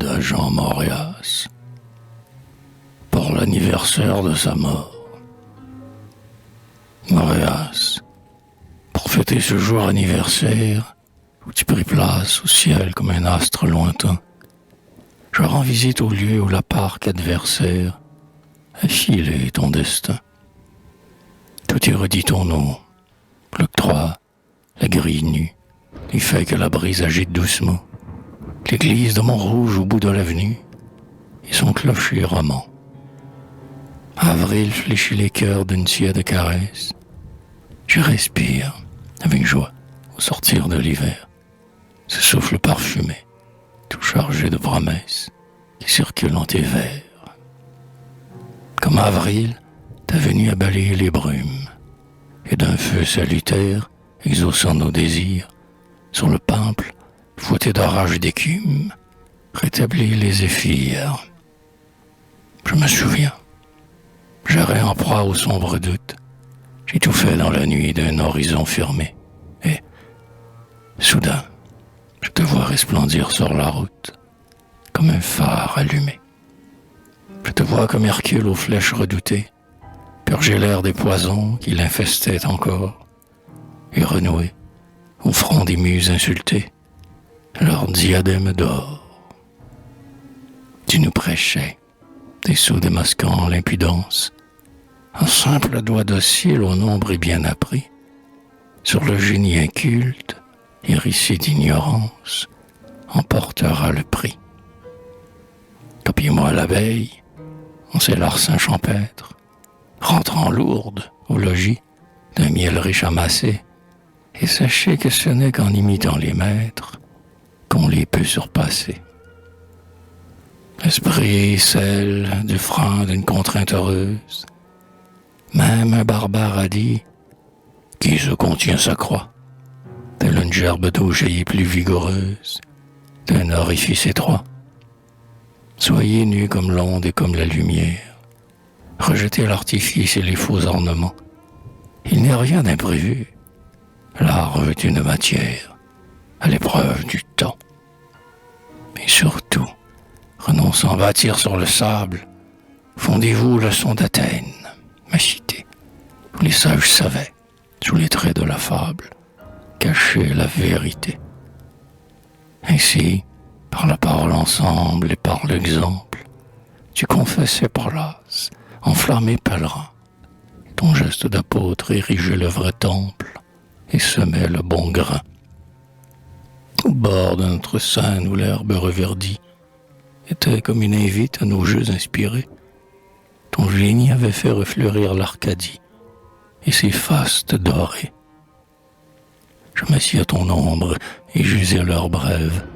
ode à Jean Mauriac pour l'anniversaire de sa mort. Mauriac, pour fêter ce jour anniversaire où tu pris place au ciel comme un astre lointain, je rends visite au lieu où la parque adversaire a filé ton destin. Tout y redit ton nom, l'octroi, la grille nue, les feuilles que la brise agite doucement, l'église de Montrouge au bout de l'avenue et son clocher roman. Avril fléchit les cœurs d'une tiède caresse. Je respire avec joie au sortir de l'hiver, ce souffle parfumé, tout chargé de promesses qui circulent en tes vers. Comme avril, ta venue a balayé les brumes, et d'un feu salutaire, exaucant nos désirs, sur le peuple, fouetté d'orage et d'écume, rétablit les zéphyrs. Je me souviens, j'errais en proie au sombre doute, j'étouffais dans la nuit d'un horizon fermé, et, soudain, je te vois resplendir sur la route, comme un phare allumé. Je te vois comme Hercule aux flèches redoutées, purger l'air des poisons qui l'infestaient encore, et renouer, au front des muses insultées, leur diadème d'or. Tu nous prêchais, des sceaux démasquant l'impudence, un simple doigt docile au nombre et bien appris, sur le génie inculte, hérissé d'ignorance, emportera le prix. Copiez-moi l'abeille, on sait larcin champêtre, rentrant lourde au logis d'un miel riche amassé, et sachez que ce n'est qu'en imitant les maîtres qu'on les peut surpasser. Esprit, sel, du frein d'une contrainte heureuse, même un barbare a dit qui se contient sa croix, telle une gerbe d'eau jaillit plus vigoureuse d'un orifice étroit. Soyez nus comme l'onde et comme la lumière, rejetez l'artifice et les faux ornements. Il n'est rien d'imprévu. L'art est une matière à l'épreuve du temps. Mais surtout, renonçant bâtir sur le sable, fondez-vous le son d'Athènes, ma cité, où les sages savaient, sous les traits de la fable, cacher la vérité. Ainsi, par la parole ensemble et par l'exemple, tu confessais Pallas, enflammé pèlerin. Ton geste d'apôtre érigeait le vrai temple et semait le bon grain. Au bord de notre Seine où l'herbe reverdit était comme une invite à nos jeux inspirés, ton génie avait fait refleurir l'Arcadie et ses fastes dorés. Je m'assis à ton ombre et j'usais l'heure brève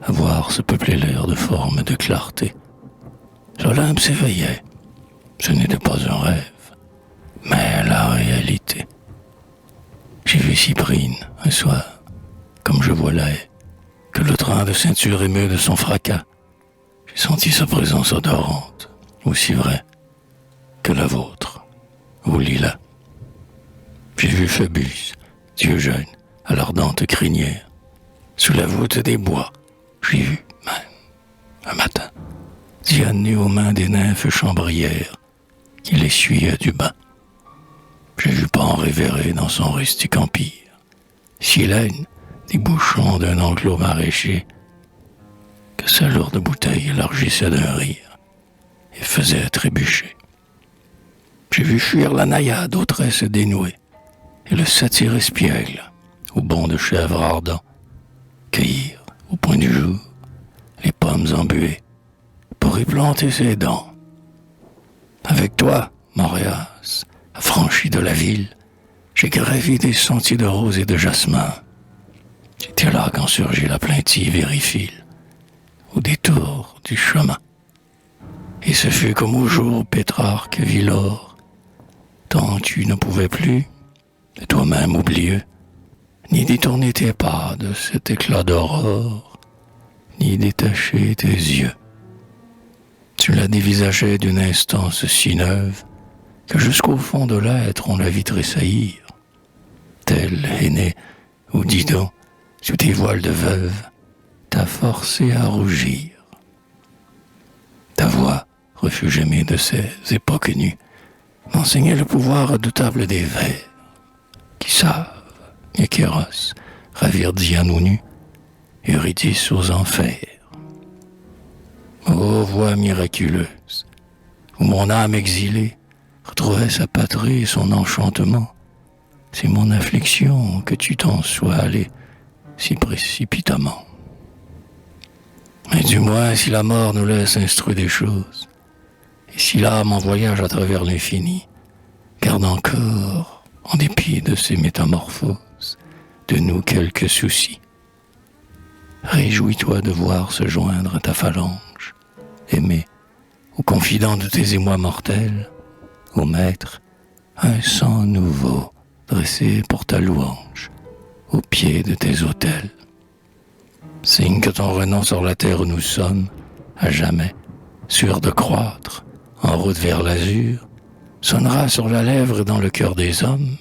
à voir se peupler l'air de formes de clarté. L'Olympe s'éveillait. Ce n'était pas un rêve, mais la réalité. J'ai vu Cyprine un soir, comme je vois la haie, que le train de ceinture émeut de son fracas. J'ai senti sa présence odorante, aussi vraie que la vôtre, au lilas. J'ai vu Phœbus, Dieu jeune, à l'ardente crinière, sous la voûte des bois. J'ai vu, même, un matin, Diane nue aux mains des nymphes chambrières qui l'essuyaient du bain. J'ai vu Pan révérer dans son rustique empire, Silène, des bouchons d'un enclos maraîcher, que sa lourde bouteille élargissait d'un rire et faisait trébucher. J'ai vu fuir la naïade aux tresses dénouées et le satyre espiègle au bond de chèvre ardent, cueillir au point du jour les pommes embuées pour y planter ses dents. Avec toi, Mauriac, affranchi de la ville, j'ai gravi des sentiers de roses et de jasmin. J'étais là quand surgit la plaintive érifile, au détour du chemin. Et ce fut comme au jour Pétrarque vit l'or, tant tu ne pouvais plus, de toi-même oublieux, ni détourner tes pas de cet éclat d'aurore, ni détacher tes yeux. Tu la dévisageais d'une instance si neuve que jusqu'au fond de l'être on la vit tressaillir. Telle aînée ou Didon, sous tes voiles de veuve, t'a forcé à rougir. Ta voix, refuge aimé de ces époques nues, m'enseignait le pouvoir redoutable des vers, qui savent, Équéros, ravir Diane aux nus, Eurydice aux enfers. Ô voix miraculeuse, où mon âme exilée retrouvait sa patrie et son enchantement, c'est mon affliction que tu t'en sois allé si précipitamment. Mais du moins, si la mort nous laisse instruire des choses, et si l'âme en voyage à travers l'infini, garde encore, en dépit de ces métamorphoses, de nous quelques soucis. Réjouis-toi de voir se joindre à ta phalange, aimé, au confident de tes émois mortels, ô maître, un sang nouveau dressé pour ta louange, au pied de tes autels. Signe que ton renom sur la terre où nous sommes, à jamais, sûr de croître, en route vers l'azur, sonnera sur la lèvre et dans le cœur des hommes,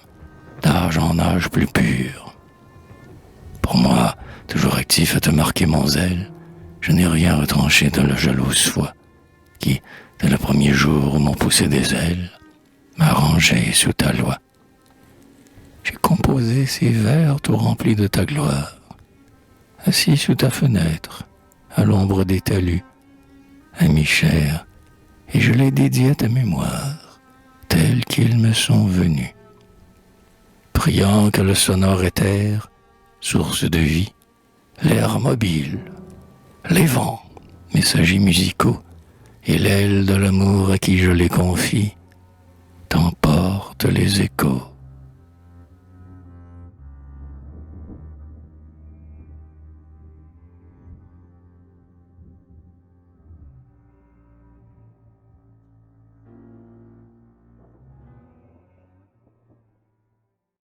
d'âge en âge plus pur. Pour moi, toujours actif à te marquer mon zèle, je n'ai rien retranché de la jalouse foi, qui, dès le premier jour où m'ont poussé des ailes, m'a rangé sous ta loi. J'ai composé ces vers tout remplis de ta gloire, assis sous ta fenêtre, à l'ombre des talus, ami cher, et je les dédie à ta mémoire, tels qu'ils me sont venus. Priant que le sonore éther, source de vie, l'air mobile, les vents, messagers musicaux, et l'aile de l'amour à qui je les confie, t'emporte les échos